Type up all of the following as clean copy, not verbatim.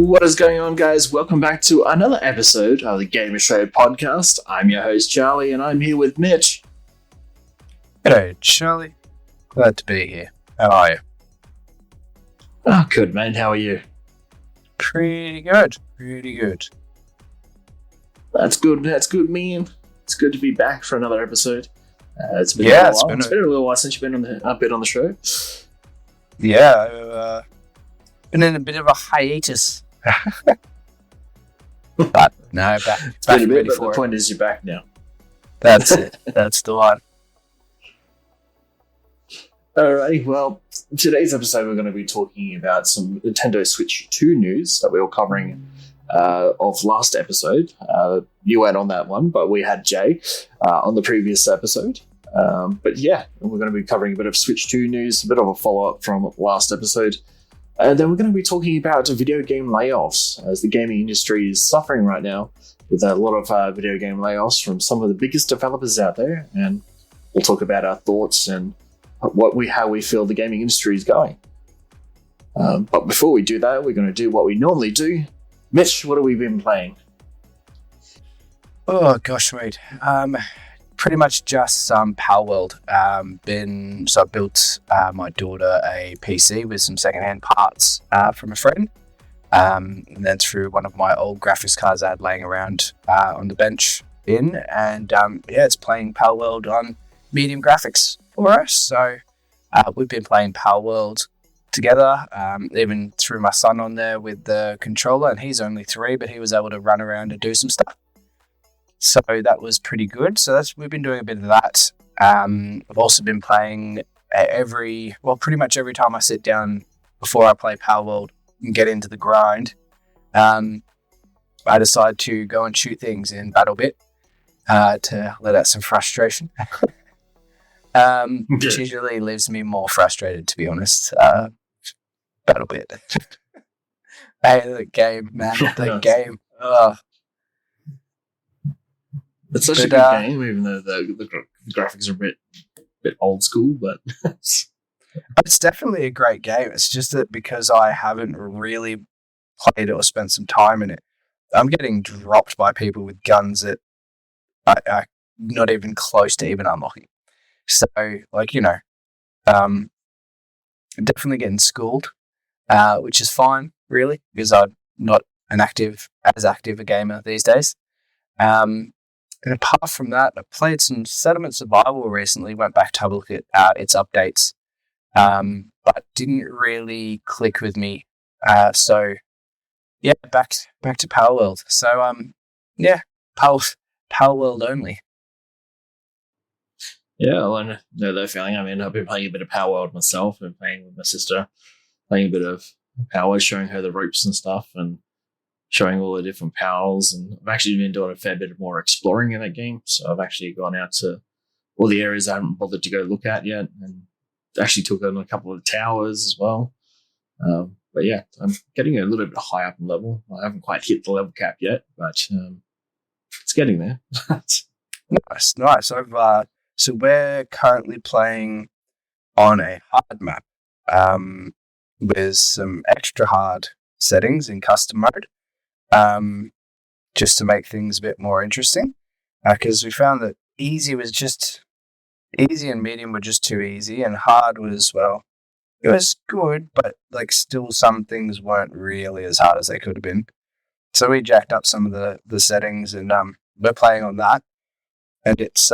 What is going on, guys? Welcome back to another episode of the Gamer Show podcast. I'm your host, Charlie, and I'm here with Mitch. Hello, Charlie. Glad to be here. How are you? Oh, good, man. How are you? Pretty good. Pretty good. That's good, man. It's good to be back for another episode. It's been a little while since you've been on the show. Yeah, been in a bit of a hiatus. But no, back ready for it. The point is you're back now. That's it. That's the one. Alrighty, well, today's episode we're going to be talking about some Nintendo Switch 2 news that we were covering of last episode. You weren't on that one, but we had Jay on the previous episode. But yeah, we're going to be covering a bit of Switch 2 news, a bit of a follow-up from last episode. Then we're going to be talking about video game layoffs, as the gaming industry is suffering right now with a lot of video game layoffs from some of the biggest developers out there. And we'll talk about our thoughts and how we feel the gaming industry is going. But before we do that, we're going to do what we normally do. Mitch, what have we been playing? Oh gosh, mate. Pretty much just some Power World. So I built my daughter a PC with some secondhand parts from a friend, and then threw one of my old graphics cards I had laying around on the bench in, and it's playing Power World on medium graphics for us. So we've been playing Power World together. Even threw my son on there with the controller, and he's only 3, but he was able to run around and do some stuff. So that was pretty good. So we've been doing a bit of that. I've also been playing pretty much every time I sit down before I play Power World and get into the grind. I decide to go and shoot things in BattleBit to let out some frustration. Which usually leaves me more frustrated, to be honest. BattleBit. Hey, the game, man. The game. It's such a good game, even though the graphics are a bit old school, but it's definitely a great game. It's just that because I haven't really played it or spent some time in it, I'm getting dropped by people with guns that are not even close to even unlocking. So, definitely getting schooled, which is fine, really, because I'm not as active a gamer these days. And apart from that, I played some Settlement Survival recently, went back to have a look at its updates, but didn't really click with me. So, yeah, back to Power World. So, Power World only. Yeah, well, I know that feeling. I mean, I've been playing a bit of Power World myself and playing with my sister, playing a bit of Power, showing her the ropes and stuff, and showing all the different powers. And I've actually been doing a fair bit more exploring in that game. So I've actually gone out to all the areas I haven't bothered to go look at yet, and actually took on a couple of towers as well. But yeah, I'm getting a little bit high up in level. I haven't quite hit the level cap yet, but it's getting there. Nice. So we're currently playing on a hard map with some extra hard settings in custom mode. Just to make things a bit more interesting, because we found that easy and medium were just too easy, and hard was, well, it was good, but still some things weren't really as hard as they could have been. So we jacked up some of the settings, and we're playing on that, and it's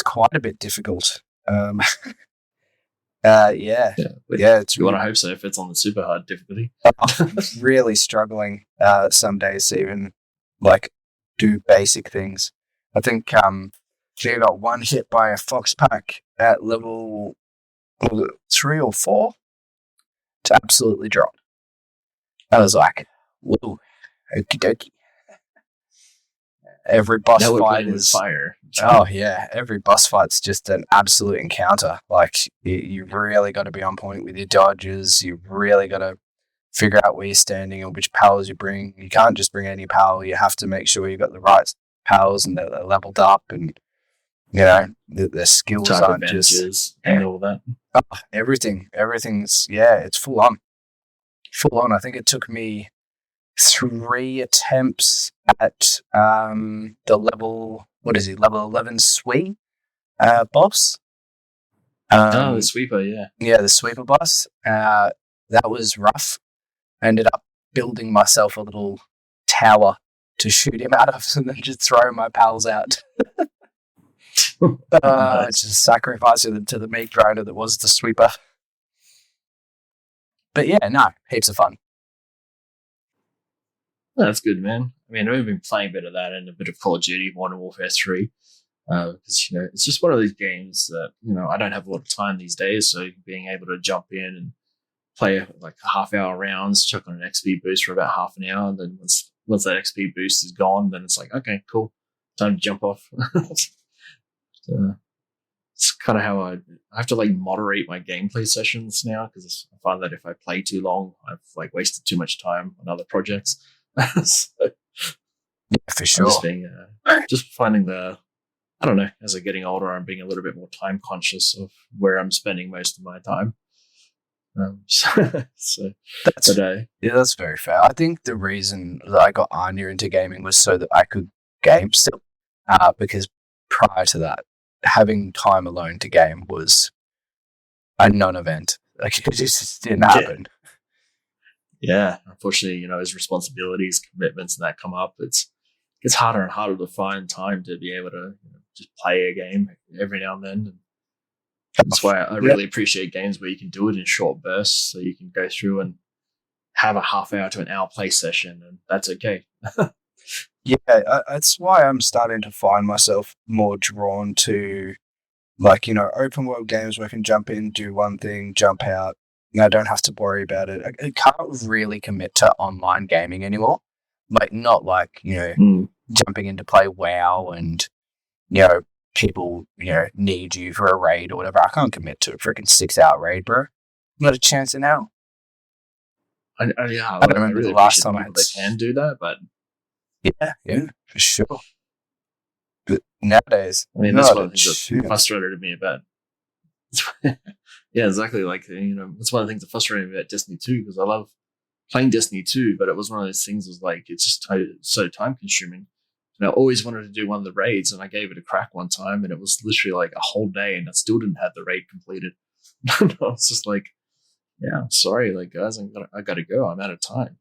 quite a bit difficult. It's you want to hope so if it's on the super hard difficulty. I'm really struggling some days to even do basic things. I think she got one hit by a fox pack at level 3 or 4 to absolutely drop. I was like, whoa, okie dokie. Every boss fight is fire. Oh yeah, every boss fight's just an absolute encounter. You've really got to be on point with your dodges. You've really got to figure out where you're standing and which powers you bring. You can't just bring any power. You have to make sure you've got the right powers and they're leveled up, and the skills aren't just and all that. Everything's it's full on. full on. I think it took me 3 attempts at the level 11 sweep boss. The sweeper, yeah. Yeah, the sweeper boss. That was rough. I ended up building myself a little tower to shoot him out of and then just throw my pals out. Nice. Just sacrificing them to the meat grinder that was the sweeper. But yeah, no, heaps of fun. That's good, man. I mean, I've been playing a bit of that and a bit of Call of Duty, Modern Warfare 3. Because, it's just one of these games that, I don't have a lot of time these days. So being able to jump in and play like half-hour rounds, chuck on an XP boost for about half an hour. And then once that XP boost is gone, then it's like, okay, cool. Time to jump off. It's kind of how I have to like moderate my gameplay sessions now because I find that if I play too long, I've like wasted too much time on other projects. So, yeah, for sure. Just finding I don't know, as I'm getting older, I'm being a little bit more time conscious of where I'm spending most of my time. That's very fair. I think the reason that I got Anya into gaming was so that I could game still, because prior to that, having time alone to game was a non-event. Like it just didn't happen. Yeah, unfortunately, as responsibilities, commitments, and that come up, it's harder and harder to find time to be able to just play a game every now and then. And that's why I really appreciate games where you can do it in short bursts, so you can go through and have a half hour to an hour play session, and that's okay. Yeah, that's why I'm starting to find myself more drawn to, like, open world games where I can jump in, do one thing, jump out, and I don't have to worry about it. I can't really commit to online gaming anymore. Like, not like, jumping in to play WoW and, people, need you for a raid or whatever. I can't commit to a freaking 6-hour raid, bro. Not a chance in hell. I don't remember really the last time they can do that, but yeah, for sure. But nowadays, I mean, that's one of the things that frustrated me about. Yeah, exactly. Like, that's one of the things that frustrated me about Destiny 2 because I love playing Destiny 2, but it was one of those things was like it's just so time consuming. And I always wanted to do one of the raids, and I gave it a crack one time, and it was literally like a whole day, and I still didn't have the raid completed. I was just like, yeah, I'm sorry, like guys, I gotta go. I'm out of time.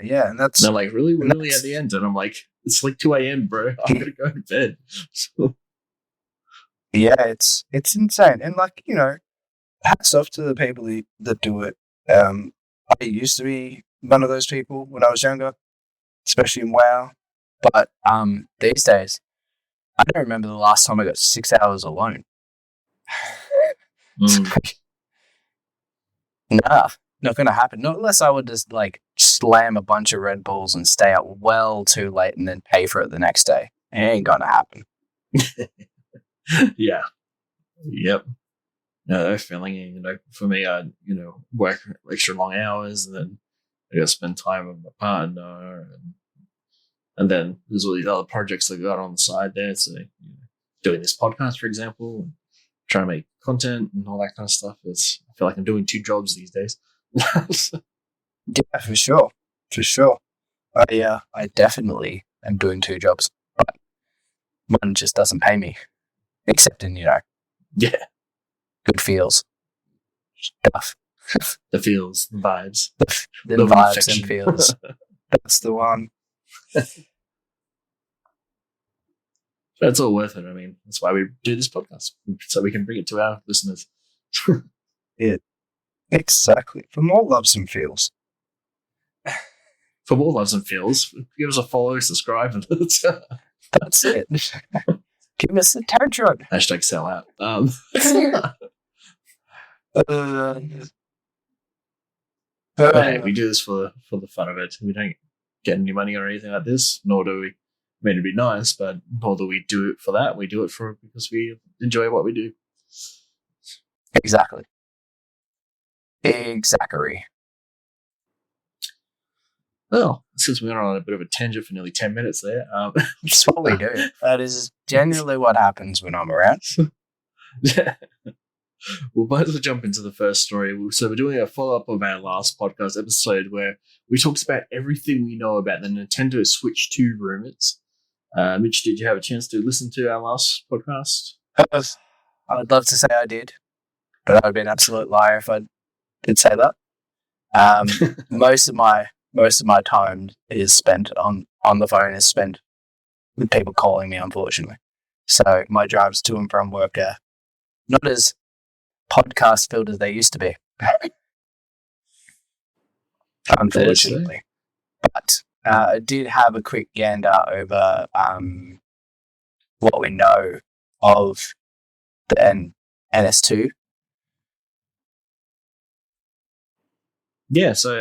Yeah, and that's they're like really at the end, and I'm like, it's like 2 a.m., bro. I'm gonna go to bed. Yeah, it's insane, and like hats off to the people that do it. I used to be one of those people when I was younger, especially in WoW. But these days, I don't remember the last time I got 6 hours alone. Nah, not gonna happen. Not unless I would just like slam a bunch of Red Bulls and stay out well too late and then pay for it the next day. It ain't gonna happen. Yeah. Yep. No, feeling, for me, I, work extra long hours and then I got to spend time with my partner. And then there's all these other projects I got on the side there. So, doing this podcast, for example, and trying to make content and all that kind of stuff. I feel like I'm doing 2 jobs these days. Yeah, for sure. For sure. I definitely am doing 2 jobs, but one just doesn't pay me. Except in, yeah, good feels stuff. The feels, the vibes. The vibes and feels. That's the one. That's all worth it. I mean, that's why we do this podcast, so we can bring it to our listeners. Yeah, exactly. For more loves and feels. For more loves and feels, give us a follow, subscribe, and that's it. Give us a tantrum. Hashtag sell out. Hey, we do this for the fun of it. We don't get any money or anything like this, nor do we. I mean, it'd be nice, but nor do we do it for that. We do it because we enjoy what we do. Exactly. Well, since we went on a bit of a tangent for nearly 10 minutes there. That's what we do. That is genuinely what happens when I'm around. Yeah. We'll might as well jump into the first story. So we're doing a follow-up of our last podcast episode where we talked about everything we know about the Nintendo Switch 2 rumors. Mitch, did you have a chance to listen to our last podcast? I would love to say I did, but I'd be an absolute liar if I did say that. Most of my time is spent on the phone is spent with people calling me, unfortunately. So my drives to and from work are not as podcast filled as they used to be. Unfortunately. But I did have a quick gander over what we know of the NS2. Yeah, so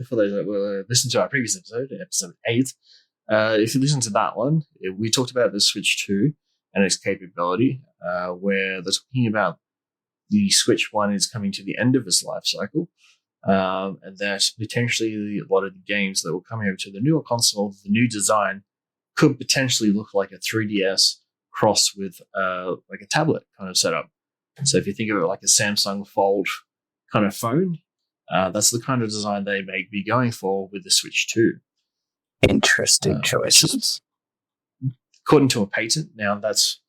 for those that will listen to our previous episode 8, if you listen to that one, we talked about the Switch 2 and its capability, where they're talking about the Switch 1 is coming to the end of its life cycle, and that potentially a lot of the games that will come over to the newer console, the new design, could potentially look like a 3DS crossed with like a tablet kind of setup. So if you think of it like a Samsung Fold kind of phone, that's the kind of design they may be going for with the Switch 2. Interesting choices. According to a patent, now that's,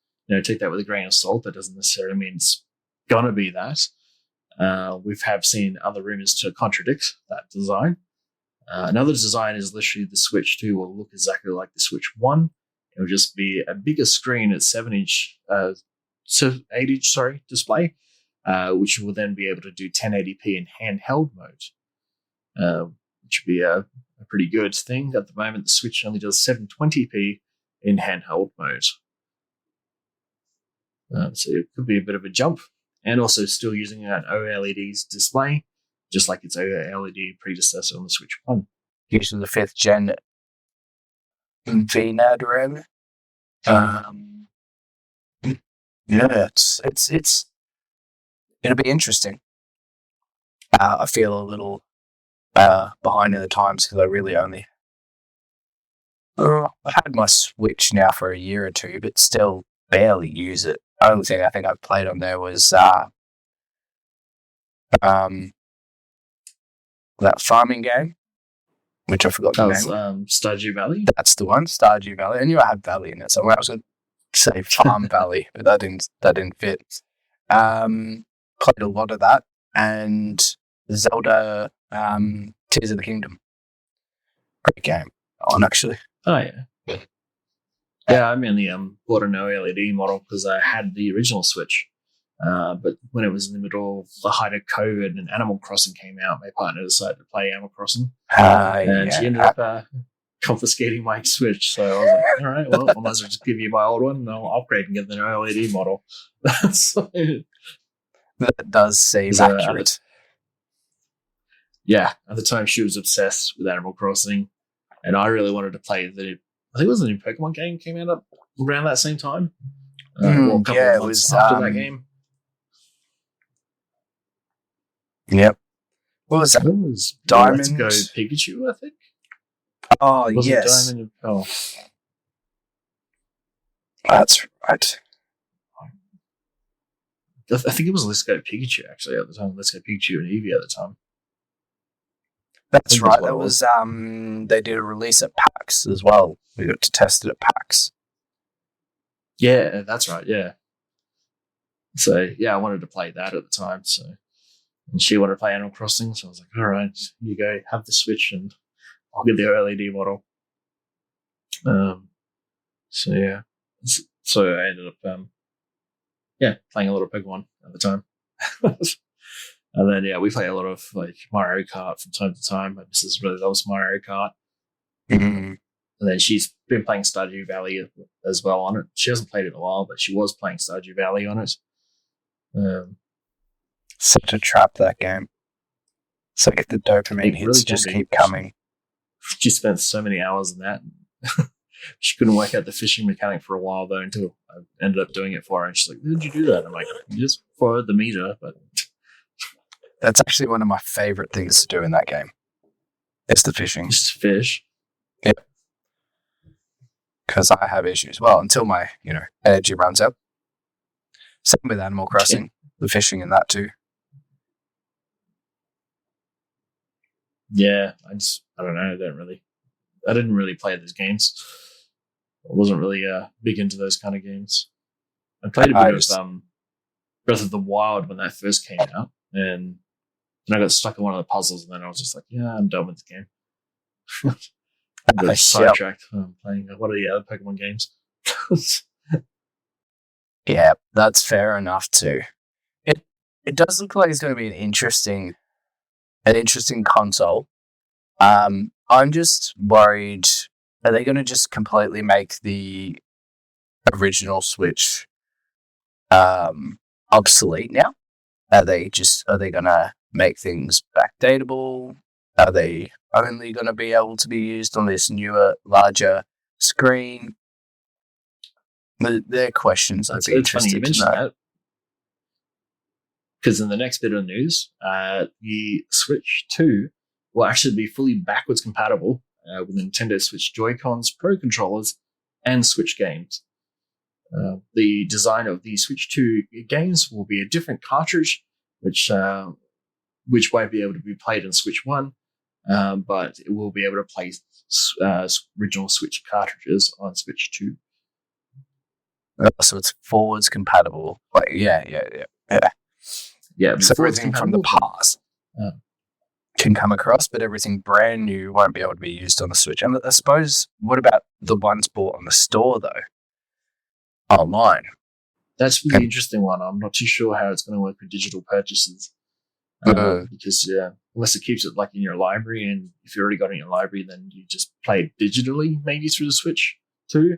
take that with a grain of salt. That doesn't necessarily mean it's gonna be that. We have seen other rumors to contradict that design. Another design is literally the Switch 2 will look exactly like the Switch 1. It will just be a bigger screen at 8-inch display, which will then be able to do 1080p in handheld mode, which would be a pretty good thing. At the moment, the Switch only does 720p in handheld mode. So it could be a bit of a jump. And also still using an OLED display, just like its OLED predecessor on the Switch 1. Using the 5th gen VNAD RAM. Yeah, it's it'll be interesting. I feel a little behind in the times because I really only I've had my Switch now for a year or two, but still barely use it. The only thing I think I've played on there was that farming game, which I forgot the name. Stardew Valley? That's the one, Stardew Valley. I knew I had Valley in it somewhere. I was going to say Farm Valley, but that didn't fit. Played a lot of that, and Zelda Tears of the Kingdom. Great game on, actually. Oh, yeah. Yeah, I mainly bought an OLED model because I had the original Switch. But when it was in the middle of the height of COVID and Animal Crossing came out, my partner decided to play Animal Crossing. And she ended up confiscating my Switch. So I was like, all right, well, I might as well just give you my old one and I'll upgrade and get an OLED model. So, that does seem accurate. Yeah, at the time she was obsessed with Animal Crossing. And I really wanted to play I think it was a new Pokemon game came out around that same time. It was after that game. Yep. What was that? It was Diamond? Let's Go Pikachu, I think. Oh, was yes. It Diamond? Oh. That's right. I think it was Let's Go Pikachu, actually, at the time. Let's Go Pikachu and Eevee at the time. That's right. That was they did a release at PAX as well. We got to test it at PAX. Yeah, that's right. Yeah. So yeah, I wanted to play that at the time. So, and she wanted to play Animal Crossing. So I was like, all right, you go have the Switch, and I'll get the OLED model. So yeah, so I ended up playing a lot of Pokemon at the time. And then, we play a lot of like Mario Kart from time to time. My missus really loves Mario Kart. Mm-hmm. And then she's been playing Stardew Valley as well on it. She hasn't played it in a while, but she was playing Stardew Valley on it. Such a trap, that game. So if the dopamine hits really just keep coming. She spent so many hours in that. She couldn't work out the fishing mechanic for a while, though, until I ended up doing it for her. And she's like, "Did you do that?" I'm like, "You just followed the meter, but..." That's actually one of my favorite things to do in that game. It's the fishing. Just fish. Yep. Because I have issues. Well, until my, energy runs out. Same with Animal Crossing. the fishing in that too. Yeah, I don't know. I didn't really play those games. I wasn't really big into those kind of games. I played a bit of Breath of the Wild when that first came out, and then I got stuck in one of the puzzles, and then I was just like, yeah, I'm done with the game. I got sidetracked playing one of the other Pokemon games. Yeah, that's fair enough too. It does look like it's going to be an interesting console. I'm just worried, are they going to just completely make the original Switch obsolete now? Are they going to make things backdatable? Are they only going to be able to be used on this newer, larger screen? They're questions I'd be interested to know. That, because in the next bit of news, the Switch 2 will actually be fully backwards compatible with Nintendo Switch Joy-Cons, Pro Controllers, and Switch games. The design of the Switch 2 games will be a different cartridge, which won't be able to be played in Switch 1, but it will be able to play original Switch cartridges on Switch 2. So it's forwards compatible. Like, yeah. So everything from the past can come across, but everything brand new won't be able to be used on the Switch. And I suppose, what about the ones bought on the store, though? Online. That's the interesting one. I'm not too sure how it's going to work with digital purchases. Because, unless it keeps it like in your library, and if you already got it in your library, then you just play it digitally, maybe through the Switch too.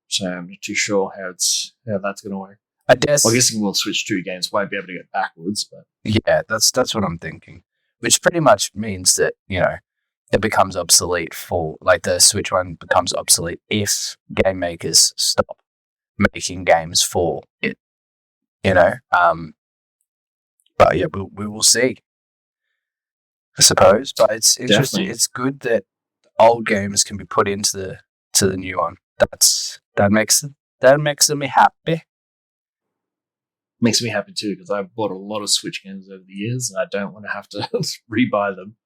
So I'm not too sure how that's going to work. I'm guessing we'll Switch 2 games won't be able to get backwards, but yeah, that's what I'm thinking. Which pretty much means that, it becomes obsolete for, like, the Switch one becomes obsolete if game makers stop making games for it. But yeah, we will see, I suppose. But it's interesting. Definitely. It's good that old games can be put into the new one. That makes me happy. Makes me happy too, because I've bought a lot of Switch games over the years, and I don't want to have to rebuy them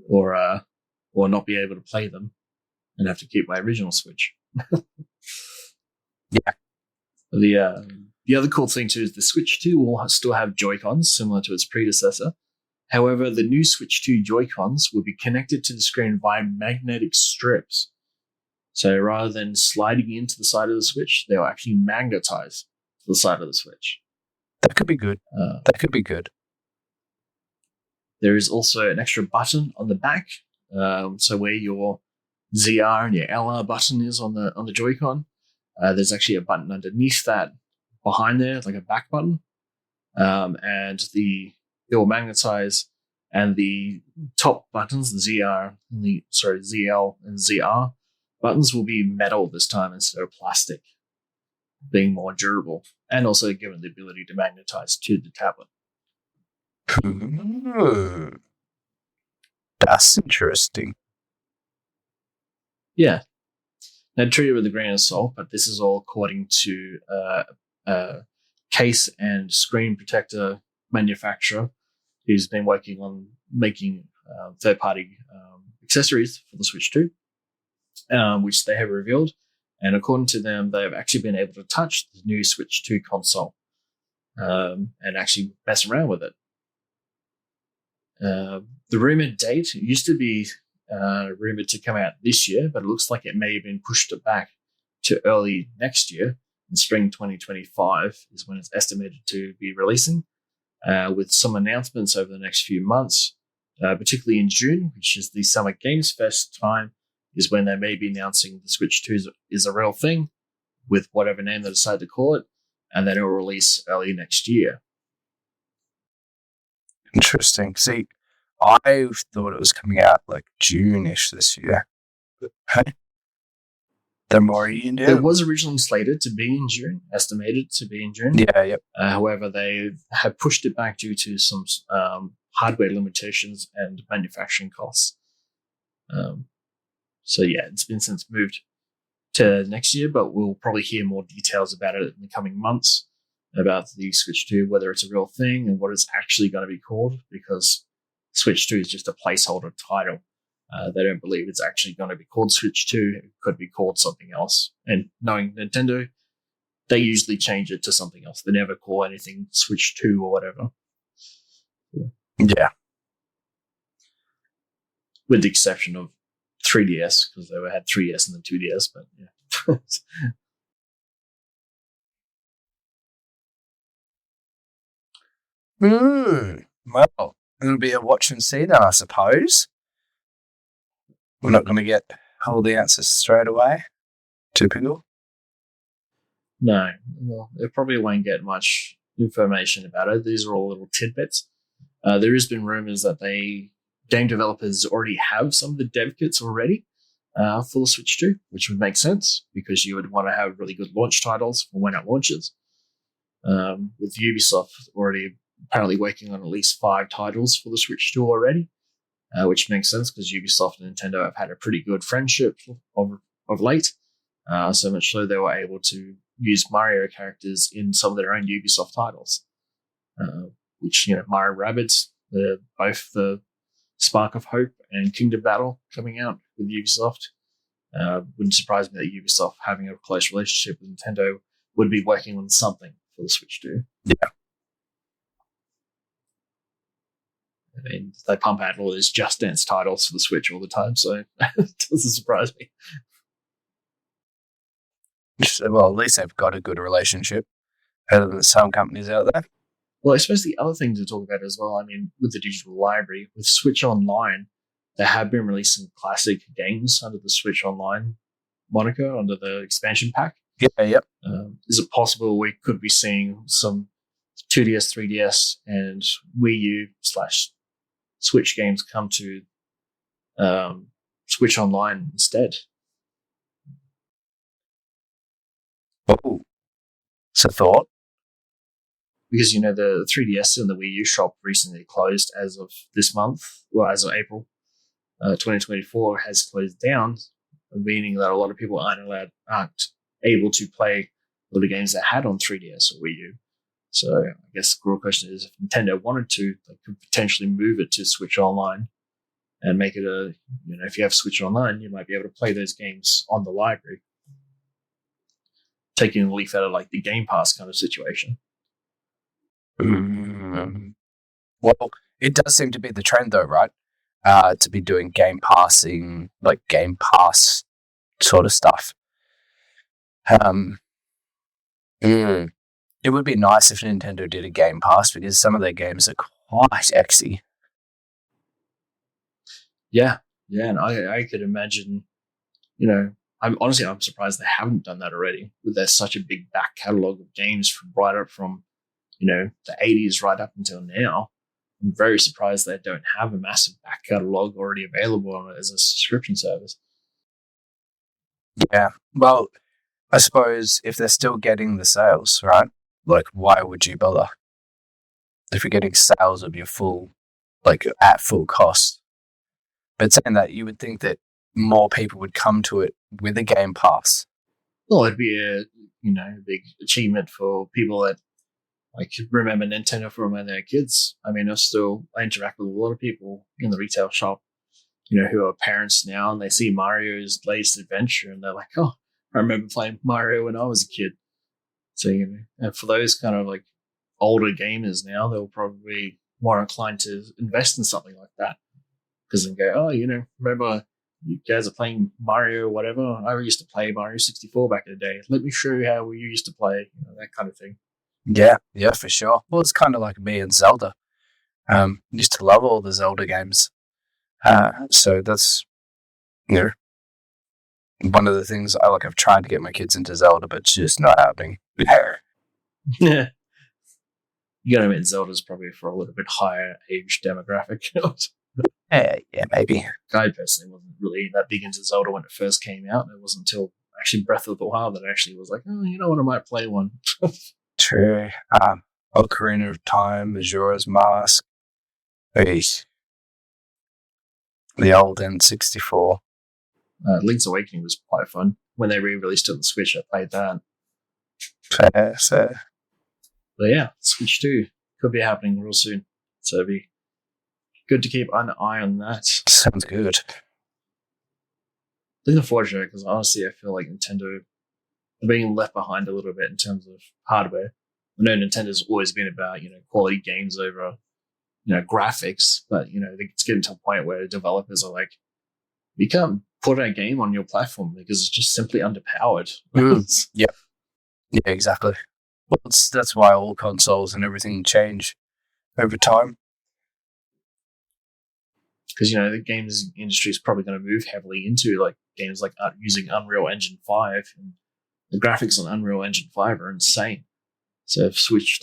or not be able to play them and have to keep my original Switch. Yeah. The other cool thing too is the Switch 2 will still have Joy-Cons similar to its predecessor. However, the new Switch 2 Joy-Cons will be connected to the screen via magnetic strips. So rather than sliding into the side of the Switch, they'll actually magnetize to the side of the Switch. That could be good. There is also an extra button on the back. So where your ZR and your LR button is on the Joy-Con, there's actually a button underneath that, behind there, like a back button. And it will magnetize, and the top buttons, the ZL and ZR buttons, will be metal this time instead of plastic, being more durable, and also given the ability to magnetize to the tablet. That's interesting. Yeah. Now, treat it with a grain of salt, but this is all according to case and screen protector manufacturer who's been working on making third-party accessories for the Switch 2, which they have revealed. And according to them, they've actually been able to touch the new Switch 2 console and actually mess around with it. The rumored date used to be rumored to come out this year, but it looks like it may have been pushed back to early next year. In spring 2025 is when it's estimated to be releasing, with some announcements over the next few months, particularly in June, which is the Summer Games Fest time, is when they may be announcing the Switch 2 is a real thing, with whatever name they decide to call it, and then it will release early next year. Interesting. See, I thought it was coming out like June-ish this year. Hey, the more you know. It was originally slated to be in June, estimated to be in June. Yeah, yep. However, they have pushed it back due to some hardware limitations and manufacturing costs. So yeah, it's been since moved to next year, but we'll probably hear more details about it in the coming months. about the Switch 2, whether it's a real thing and what it's actually going to be called, because Switch 2 is just a placeholder title. They don't believe it's actually going to be called Switch 2. It could be called something else. And knowing Nintendo, they usually change it to something else. They never call anything Switch 2 or whatever. Yeah. With the exception of 3DS, because they had 3DS and then 2DS, but yeah. Well, it'll be a watch and see then, I suppose. We're not going to get all the answers straight away. Typical. No, well, they probably won't get much information about it. These are all little tidbits. There has been rumors that game developers already have some of the dev kits already for the Switch 2, which would make sense because you would want to have really good launch titles for when it launches. With Ubisoft already apparently working on at least 5 titles for the Switch 2 already, which makes sense because Ubisoft and Nintendo have had a pretty good friendship of late. So much so they were able to use Mario characters in some of their own Ubisoft titles, which, Mario Rabbids, both the Spark of Hope and Kingdom Battle coming out with Ubisoft. Wouldn't surprise me that Ubisoft, having a close relationship with Nintendo, would be working on something for the Switch 2. Yeah. I mean, they pump out all these Just Dance titles for the Switch all the time, so it doesn't surprise me. Well, at least they've got a good relationship, better than some companies out there. Well, I suppose the other thing to talk about as well, I mean, with the digital library, with Switch Online, they have been releasing classic games under the Switch Online moniker, under the expansion pack. Yeah, yep. Is it possible we could be seeing some 2DS, 3DS, and Wii U / Switch games come to Switch Online instead? Oh, it's a thought. Because, the 3DS and the Wii U shop recently closed as of this month, well, as of April 2024 has closed down, meaning that a lot of people aren't able to play a lot of games they had on 3DS or Wii U. So I guess the real question is, if Nintendo wanted to, they could potentially move it to Switch Online and make it if you have Switch Online, you might be able to play those games on the library, taking a leaf out of like the Game Pass kind of situation. Well, it does seem to be the trend though, right? To be doing Game Passing, like Game Pass sort of stuff. It would be nice if Nintendo did a Game Pass because some of their games are quite exy. Yeah, and I could imagine, I'm surprised they haven't done that already. With there's such a big back catalogue of games from right up from, the 80s right up until now. I'm very surprised they don't have a massive back catalogue already available on it as a subscription service. Yeah, well, I suppose if they're still getting the sales, right? Like, why would you bother? If you're getting sales of your full, at full cost. But saying that, you would think that more people would come to it with a Game Pass. Well, it'd be a big achievement for people that remember Nintendo from when they were kids. I mean, I interact with a lot of people in the retail shop, who are parents now, and they see Mario's latest adventure, and they're like, "Oh, I remember playing Mario when I was a kid." So, and for those kind of older gamers now, they'll probably be more inclined to invest in something like that because they go, "Oh, remember you guys are playing Mario or whatever? I used to play Mario 64 back in the day. Let me show you how we used to play," that kind of thing. Yeah, for sure. Well, it's kind of like me and Zelda. Used to love all the Zelda games. So that's, one of the things I've tried to get my kids into Zelda, but it's just not happening. Yeah. You gotta admit, Zelda's probably for a little bit higher age demographic. Yeah, maybe. I personally wasn't really that big into Zelda when it first came out. It wasn't until actually Breath of the Wild that I actually was like, oh, you know what, I might play one. True. Ocarina of Time, Majora's Mask. The old N64. Link's Awakening was quite fun. When they re-released it on the Switch, I played that. Fair. But yeah, Switch 2 could be happening real soon. So it'd be good to keep an eye on that. Sounds good. It's unfortunate because honestly, I feel like Nintendo are being left behind a little bit in terms of hardware. I know Nintendo's always been about, quality games over, graphics, but, it's getting to a point where developers are like, you can't put a game on your platform because it's just simply underpowered. Yeah, exactly. Well, that's why all consoles and everything change over time. Because, the games industry is probably going to move heavily into like games like using Unreal Engine 5. And the graphics on Unreal Engine 5 are insane. So if Switch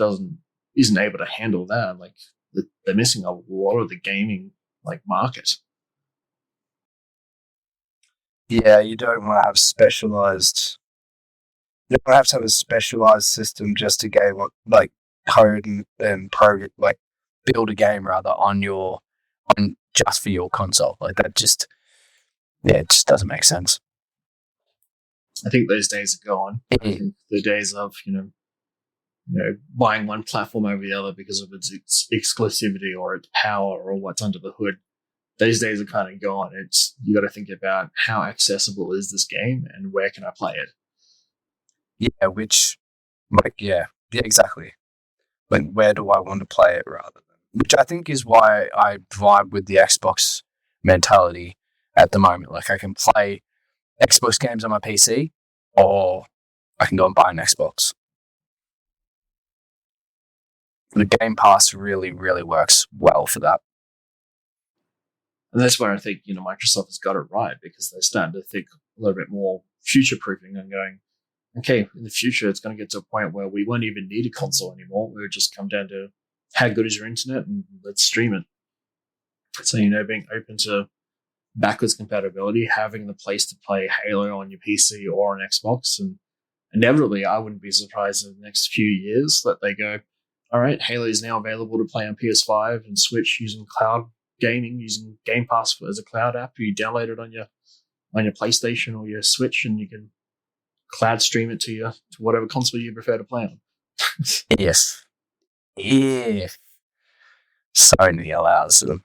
isn't able to handle that, like they're missing a lot of the gaming like market. Yeah, you don't want to have specialized. You don't have to have a specialized system just to game like code and program, like build a game rather on just for your console. Like that just, it just doesn't make sense. I think those days are gone. I think the days of buying one platform over the other because of its exclusivity or its power or what's under the hood. Those days are kind of gone. You got to think about how accessible is this game and where can I play it. Yeah, exactly. Like, where do I want to play it rather than, which I think is why I vibe with the Xbox mentality at the moment. Like, I can play Xbox games on my PC, or I can go and buy an Xbox. The Game Pass really, really works well for that. And that's where I think, Microsoft has got it right, because they're starting to think a little bit more future-proofing and going, okay, in the future, it's going to get to a point where we won't even need a console anymore. It would just come down to how good is your internet and let's stream it. So, being open to backwards compatibility, having the place to play Halo on your PC or on Xbox. And inevitably, I wouldn't be surprised in the next few years that they go, all right, Halo is now available to play on PS5 and Switch using cloud gaming, using Game Pass as a cloud app. You download it on your PlayStation or your Switch, and you can cloud stream it to whatever console you prefer to play on. Yes. If Sony allows them.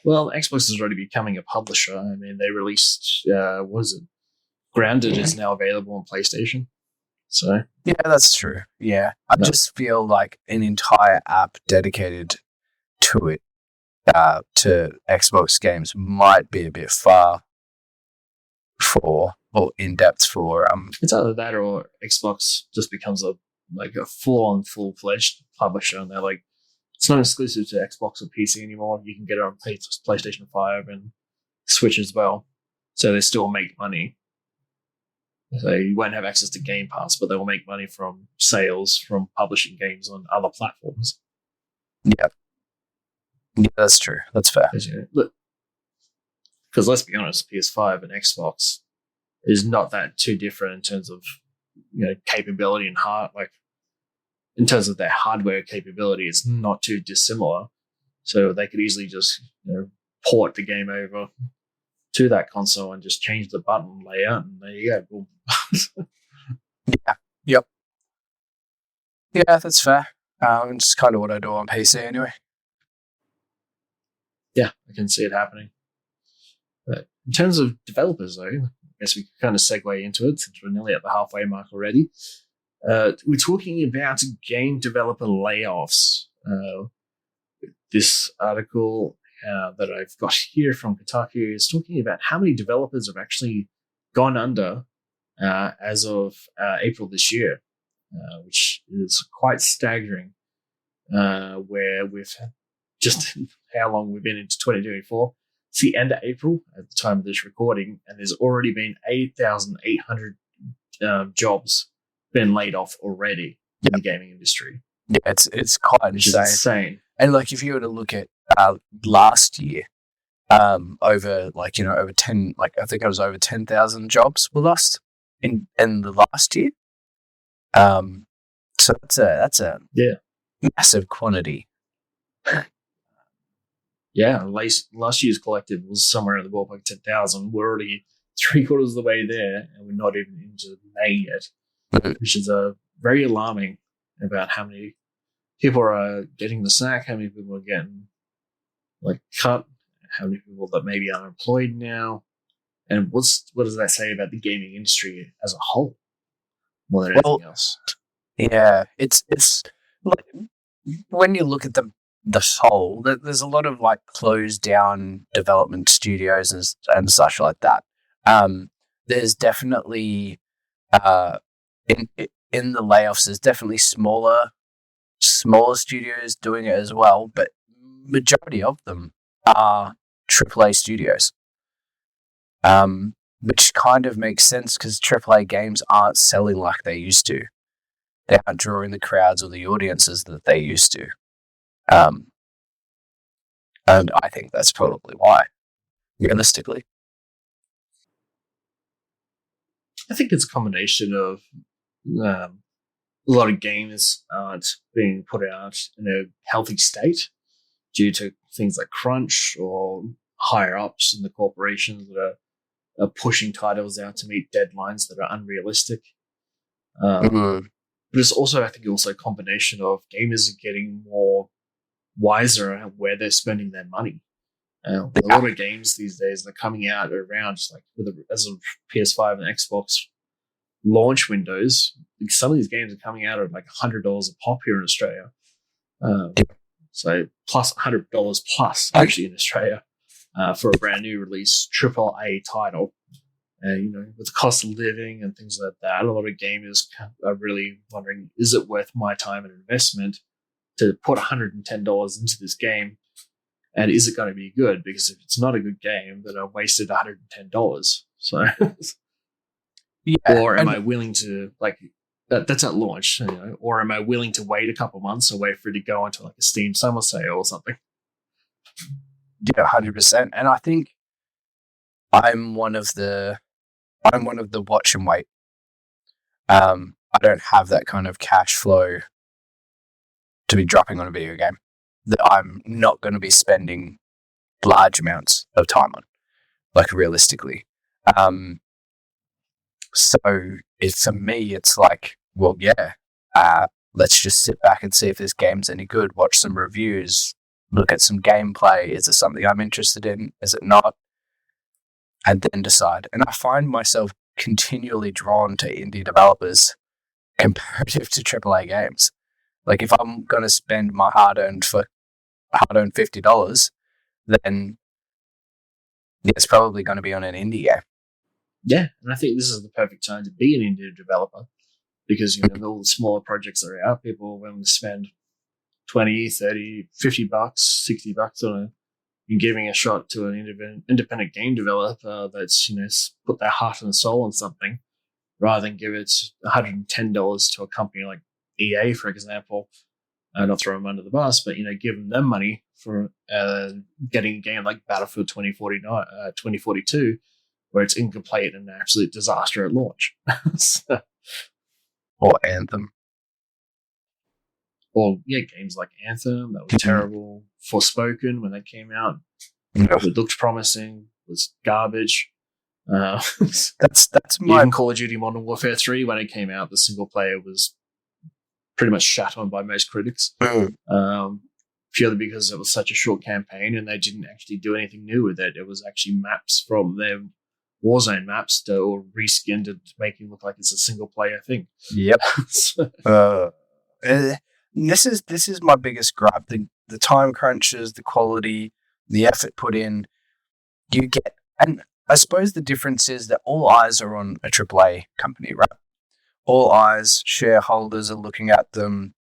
Well, Xbox is already becoming a publisher. I mean, they released, Grounded is now available on PlayStation. So yeah, that's true. Yeah, I just feel like an entire app dedicated to it, to Xbox games, might be a bit far or in depth for. It's either that or Xbox just becomes a full-fledged publisher, and they're like, it's not exclusive to Xbox or PC anymore. You can get it on PlayStation 5 and Switch as well. So they still make money. So you won't have access to Game Pass, but they will make money from sales from publishing games on other platforms. Yeah, that's true. That's fair. Because let's be honest, PS5 and Xbox is not that too different in terms of capability and in terms of their hardware capability, it's not too dissimilar. So they could easily just port the game over to that console and just change the button layout, and there you go. Boom. Yeah. Yep. Yeah, that's fair. It's kind of what I do on PC anyway. Yeah, I can see it happening. But in terms of developers, though, I guess we can kind of segue into it since we're nearly at the halfway mark already. We're talking about game developer layoffs. This article that I've got here from Kotaku is talking about how many developers have actually gone under as of April this year, which is quite staggering, where we've just how long we've been into 2024. It's the end of April at the time of this recording, and there's already been 8,800 jobs been laid off already in the gaming industry. Yeah, it's quite insane. And like, if you were to look at last year, over 10, I think it was over 10,000 jobs were lost in the last year. So that's a massive quantity. Yeah, last year's collective was somewhere in the ballpark 10,000. We're already 3/4 of the way there, and we're not even into May yet. which is very alarming about how many people are getting the sack, how many people are getting cut, how many people that maybe are unemployed now, and what does that say about the gaming industry as a whole more than anything else? Yeah, it's like when you look at the whole, there's a lot of closed down development studios and such like that. There's definitely in the layoffs, there's definitely smaller studios doing it as well, but majority of them are AAA studios. Which kind of makes sense because AAA games aren't selling like they used to. They aren't drawing the crowds or the audiences that they used to. And I think that's probably why, realistically. I think it's a combination of a lot of games aren't being put out in a healthy state due to things like crunch or higher ups in the corporations that are pushing titles out to meet deadlines that are unrealistic. But it's also, I think, a combination of gamers are getting more wiser at where they're spending their money. A lot of games these days are coming out around as of PS5 and Xbox launch windows. Some of these games are coming out at $100 a pop here in Australia. So plus $100 plus actually in Australia for a brand new release AAA title. With the cost of living and things like that, a lot of gamers are really wondering, is it worth my time and investment to put $110 into this game? And is it going to be good? Because if it's not a good game, then I wasted $110. So, or am I willing to that's at launch, or am I willing to wait a couple months or wait for it to go onto a Steam summer sale or something? Yeah, 100%. And I think I'm one of the watch and wait. I don't have that kind of cash flow to be dropping on a video game that I'm not going to be spending large amounts of time on, realistically. So for me, it's let's just sit back and see if this game's any good, watch some reviews, look at some gameplay. Is it something I'm interested in? Is it not? And then decide. And I find myself continually drawn to indie developers comparative to AAA games. If I'm going to spend my hard-earned $50, then it's probably going to be on an indie game. Yeah, and I think this is the perfect time to be an indie developer because, all the smaller projects that are out, people are willing to spend $20, $30, $50, $60 on and giving a shot to an independent game developer that's, put their heart and soul on something rather than give it $110 to a company like EA, for example. Not throw them under the bus, but, give them money for getting a game like Battlefield 2042, where it's incomplete and an absolute disaster at launch. Or Anthem. Or, games like Anthem, that was terrible. Forspoken, when that came out, it looked promising, was garbage. That's my... Even Call of Duty Modern Warfare 3, when it came out, the single player was pretty much shat on by most critics. Purely because it was such a short campaign and they didn't actually do anything new with it. It was actually maps from their Warzone maps that were reskinned to make it look like it's a single player thing. Yep. This is my biggest gripe. The time crunches, the quality, the effort put in. You get, and I suppose the difference is that all eyes are on a AAA company, right? All eyes, shareholders are looking at them.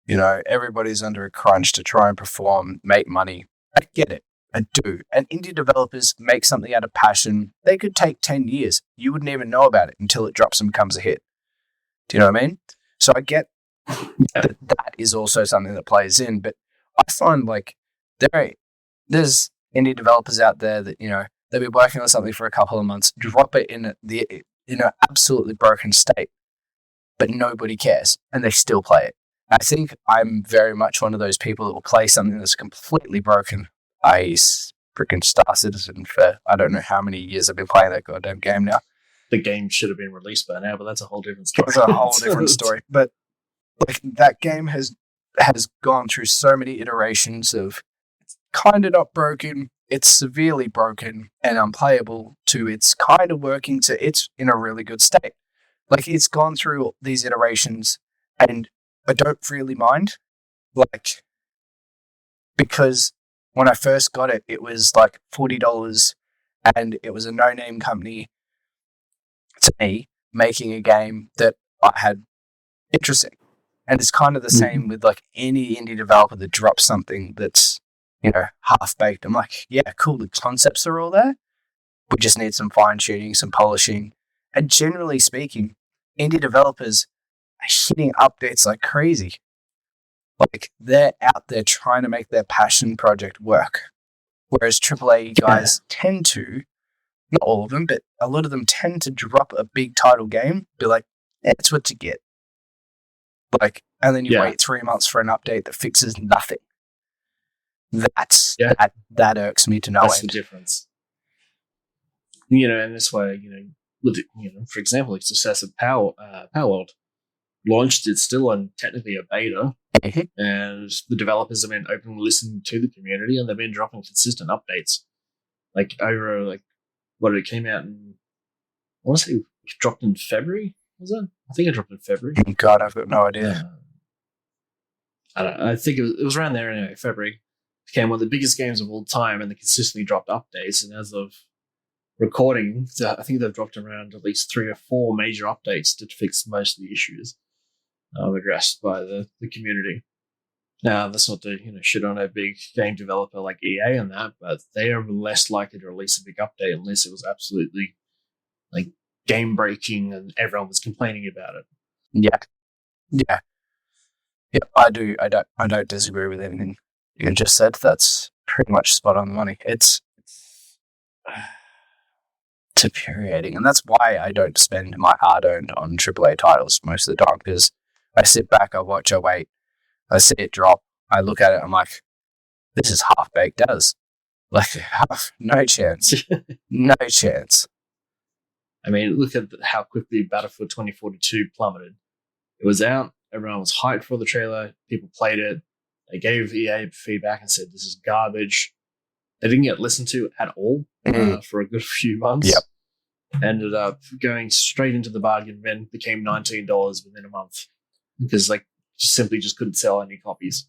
Everybody's under a crunch to try and perform, make money. I get it. I do. And indie developers make something out of passion. They could take 10 years. You wouldn't even know about it until it drops and becomes a hit. Do you know what I mean? So I get that is also something that plays in. But I find there's indie developers out there that, they'll be working on something for a couple of months, drop it in an absolutely broken state, but nobody cares, and they still play it. I think I'm very much one of those people that will play something that's completely broken. I freaking Star Citizen for I don't know how many years I've been playing that goddamn game now. the game should have been released by now, but that's a whole different story. It's a whole different story. But like that game has gone through so many iterations of it's kind of not broken, it's severely broken and unplayable, to it's kind of working, to it's in a really good state. Like it's gone through these iterations, and I don't really mind, like, because when I first got it, it was like $40, and it was a no-name company to me making a game that I had interest in. And it's kind of the same with like any indie developer that drops something that's, you know, half-baked. I'm like, yeah, cool, the concepts are all there. We just need some fine-tuning, some polishing. And generally speaking, indie developers are hitting updates like crazy. Like, they're out there trying to make their passion project work. Whereas AAA guys tend to, not all of them, but a lot of them tend to drop a big title game, be like, that's what you get. Like, and then you wait 3 months for an update that fixes nothing. That irks me to no That's end. the difference. You know, and this way, you know, with it, you know, for example, the success of Power World launched it still on technically a beta, and the developers have been openly listening to the community, and they've been dropping consistent updates. Like over like what it came out in, I want to say it dropped in February. Was it? I think it dropped in February. God, I've got no idea. I don't know. I think it was around there anyway. February became one of the biggest games of all time, and they consistently dropped updates. And as of recording, I think they've dropped around at least 3 or 4 major updates to fix most of the issues addressed by the community. Now, that's not to shit on a big game developer like EA and that, but they are less likely to release a big update unless it was absolutely like game breaking and everyone was complaining about it. Yeah. I don't disagree with anything you just said. That's pretty much spot on the money. It's infuriating, and that's why I don't spend my hard-earned on AAA titles most of the time, because I sit back, I watch, I wait, I see it drop, I look at it, I'm like, this is half-baked as. Like, no chance. No chance. I mean, look at how quickly Battlefield 2042 plummeted. It was out, everyone was hyped for the trailer, people played it, they gave EA feedback and said, this is garbage. They didn't get listened to at all for a good few months. Yep. Ended up going straight into the bargain bin, became $19 within a month because simply just couldn't sell any copies.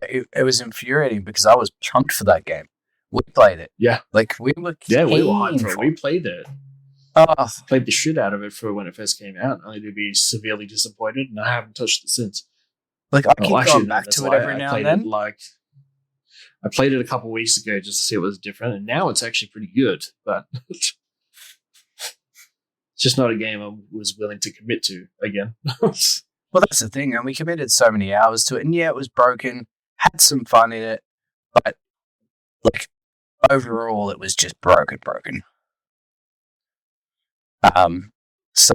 It was infuriating because I was pumped for that game. We played it. Yeah. Like we were hyped for it. We played it. Oh. Played the shit out of it for when it first came out, only to be severely disappointed, and I haven't touched it since. Like I keep going back to it every now and then. I played it a couple of weeks ago just to see what was different, and now it's actually pretty good, but it's just not a game I was willing to commit to again. Well, that's the thing, and we committed so many hours to it, and yeah, it was broken, had some fun in it, but like overall, it was just broken. So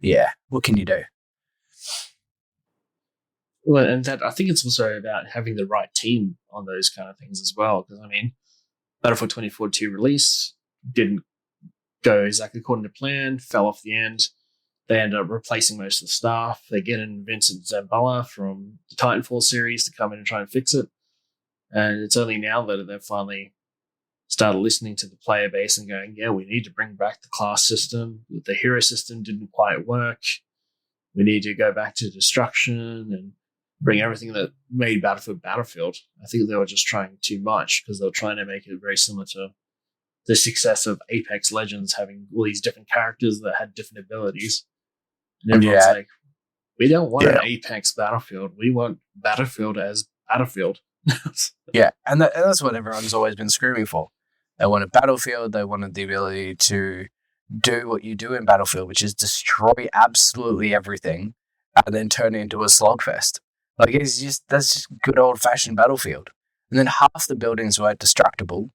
yeah, what can you do? Well, and that I think it's also about having the right team on those kind of things as well. Because I mean, Battlefield 2042 release didn't go exactly according to plan, fell off the end. They ended up replacing most of the staff. They get in Vincent Zambella from the Titanfall series to come in and try and fix it. And it's only now that they've finally started listening to the player base and going, yeah, we need to bring back the class system. The hero system didn't quite work. We need to go back to destruction and bring everything that made Battlefield. I think they were just trying too much because they were trying to make it very similar to the success of Apex Legends, having all these different characters that had different abilities. And everyone's like, we don't want an Apex Battlefield. We want Battlefield as Battlefield. Yeah, and that's what everyone's always been screaming for. They wanted Battlefield. They wanted the ability to do what you do in Battlefield, which is destroy absolutely everything and then turn it into a slogfest. Like, that's just good old-fashioned Battlefield. And then half the buildings weren't destructible.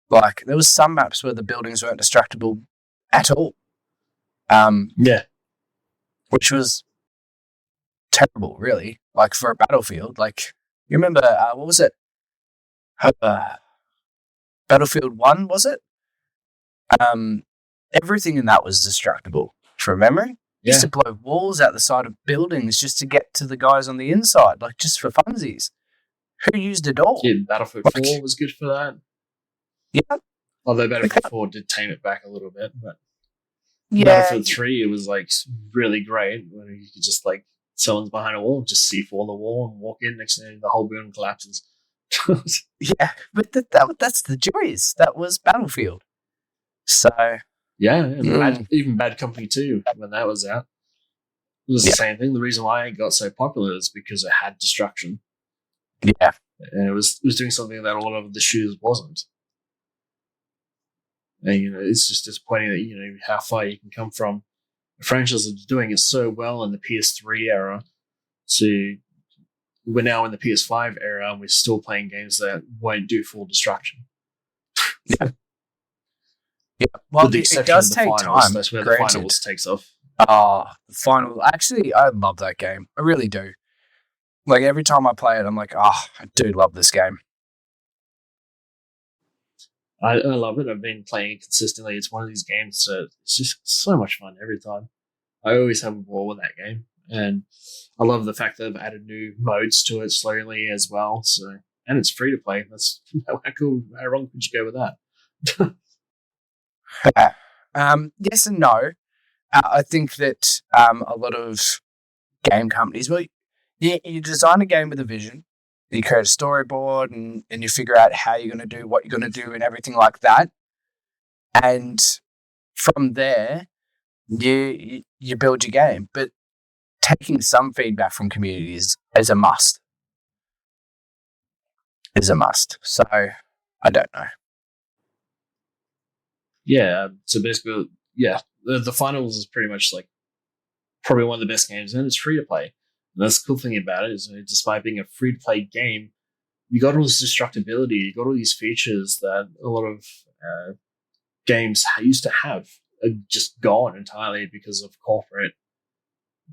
Like, there was some maps where the buildings weren't destructible at all. Which was terrible, really. Like, for a Battlefield. Like, you remember, what was it? Battlefield 1, was it? everything in that was destructible. From memory, Yeah. used to blow walls out the side of buildings just to get to the guys on the inside, like just for funsies. Who used a door? Yeah, Battlefield 4 was good for that. Yeah. Although Battlefield 4 did tame it back a little bit, but Yeah. Battlefield 3, it was like really great when you could just like someone's behind a wall, just C4 on the wall and walk in, next thing the whole building collapses. Yeah, but that's the joys. That was Battlefield. So yeah, and even Bad Company 2, when that was out, it was the same thing. The reason why it got so popular is because it had destruction. Yeah, and it was doing something that a lot of the shooters wasn't. And it's just disappointing that how far you can come from a franchise that's doing it so well in the PS3 era to we're now in the PS5 era and we're still playing games that won't do full destruction. Yeah. Well, with the it does take finals, time. that's where granted. the finals takes off. The final. Actually, I love that game. I really do. Like every time I play it, I'm like, I do love this game. I love it. I've been playing it consistently. It's one of these games that it's just so much fun every time. I always have a ball with that game. And I love the fact that they've added new modes to it slowly as well. So, and it's free to play. That's how cool. How wrong could you go with that? Yes and no. I think that a lot of game companies, you design a game with a vision, you create a storyboard, and you figure out how you're going to do what you're going to do and everything like that. And from there, you build your game. But taking some feedback from communities is a must. So I don't know. Yeah. So basically, the finals is pretty much like probably one of the best games, and it's free to play. And that's the cool thing about it is, despite being a free to play game, you got all this destructibility, you got all these features that a lot of games used to have are just gone entirely because of corporate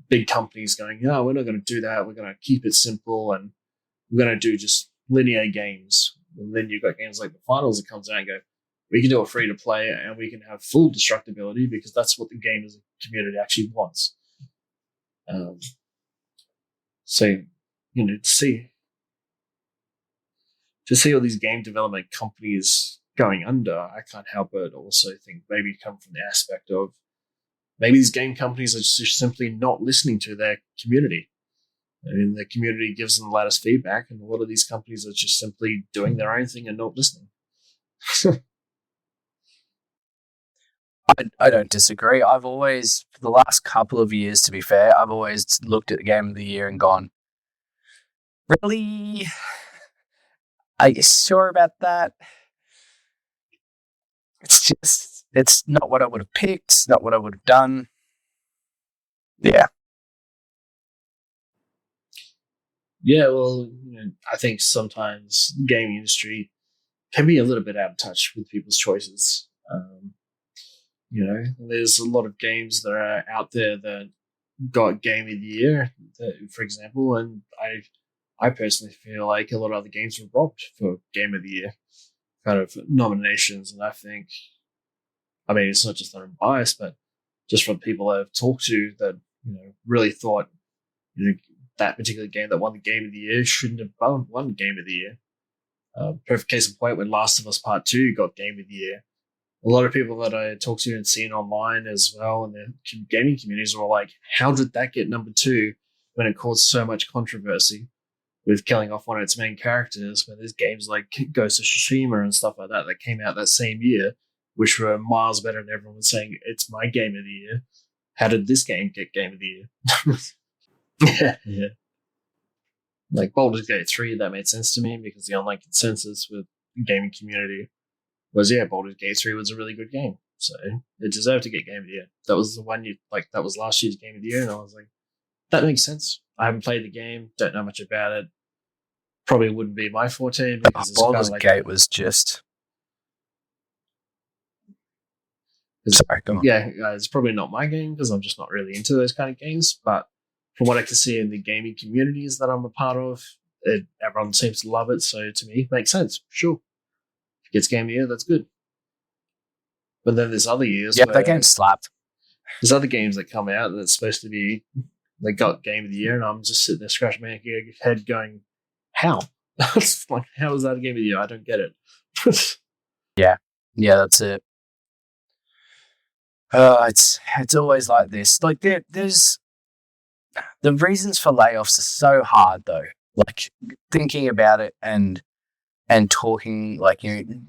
big companies going, no, we're not going to do that. We're going to keep it simple and we're going to do just linear games. And then you've got games like the finals that comes out and go, we can do it free to play and we can have full destructibility because that's what the gamers community actually wants. So, to see all these game development companies going under, I can't help but also think maybe come from the aspect of maybe these game companies are just simply not listening to their community. I mean, the community gives them the latest feedback, and a lot of these companies are just simply doing their own thing and not listening. I don't disagree. I've always, for the last couple of years, to be fair, I've always looked at the Game of the Year and gone, really? Are you sure about that? It's not what I would have picked. It's not what I would have done. Yeah. Yeah, well, I think sometimes the gaming industry can be a little bit out of touch with people's choices. There's a lot of games that are out there that got Game of the Year, for example, and I personally feel like a lot of other games were robbed for Game of the Year kind of nominations, and I think, it's not just that I'm biased, but just from people I've talked to that really thought that particular game that won the Game of the Year shouldn't have won Game of the Year. Perfect case in point when Last of Us Part 2 got Game of the Year. A lot of people that I talked to and seen online as well in the gaming communities were like, how did that get number 2 when it caused so much controversy with killing off one of its main characters, when there's games like Ghost of Tsushima and stuff like that that came out that same year, which were miles better than everyone was saying, it's my Game of the Year. How did this game get Game of the Year? Yeah. Like Baldur's Gate 3, that made sense to me because the online consensus with the gaming community was, Baldur's Gate 3 was a really good game. So it deserved to get Game of the Year. That was the one that was last year's Game of the Year, and I was like, that makes sense. I haven't played the game, don't know much about it. Probably wouldn't be my forte because Baldur's Gate was just... Sorry, come on. Yeah, it's probably not my game because I'm just not really into those kind of games, but from what I can see in the gaming communities that I'm a part of, everyone seems to love it, so to me, it makes sense. Sure. If it gets Game of the Year, that's good. But then there's other years Yeah, where that game slapped. there's other games that come out that's supposed to be they got game of the year, and I'm just sitting there scratching my head going, how? It's like, how is that a game of the year? I don't get it. Yeah, that's it. It's always like this. Like there's the reasons for layoffs are so hard though. Like thinking about it and talking, like,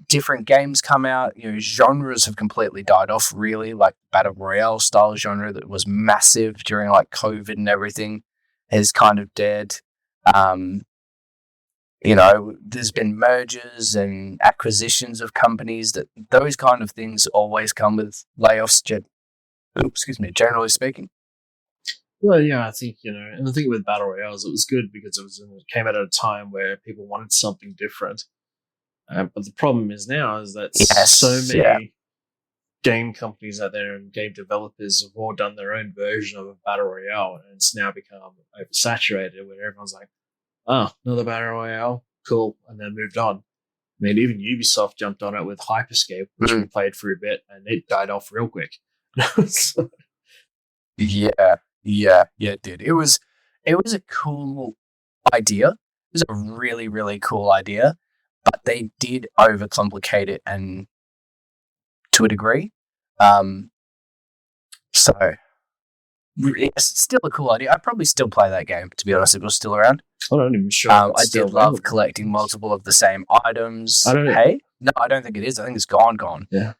different games come out, genres have completely died off, really. Like battle royale style genre that was massive during like COVID and everything is kind of dead. There's been mergers and acquisitions of companies, that those kind of things always come with layoffs, generally speaking. Well, yeah, I think, and the thing with battle royales, it was good because it came out at a time where people wanted something different. But the problem is now is that so many game companies out there and game developers have all done their own version of a battle royale, and it's now become oversaturated where everyone's like, oh, another battle royale, cool, and then moved on. I mean, even Ubisoft jumped on it with Hyperscape, which we played for a bit, and it died off real quick. Yeah, it did. It was a cool idea. It was a really, really cool idea, but they did overcomplicate it, and to a degree. So yes, it's still a cool idea. I'd probably still play that game, to be honest, if it was still around. I'm not even sure. I did love collecting multiple of the same items. No, I don't think it is. I think it's gone. Yeah.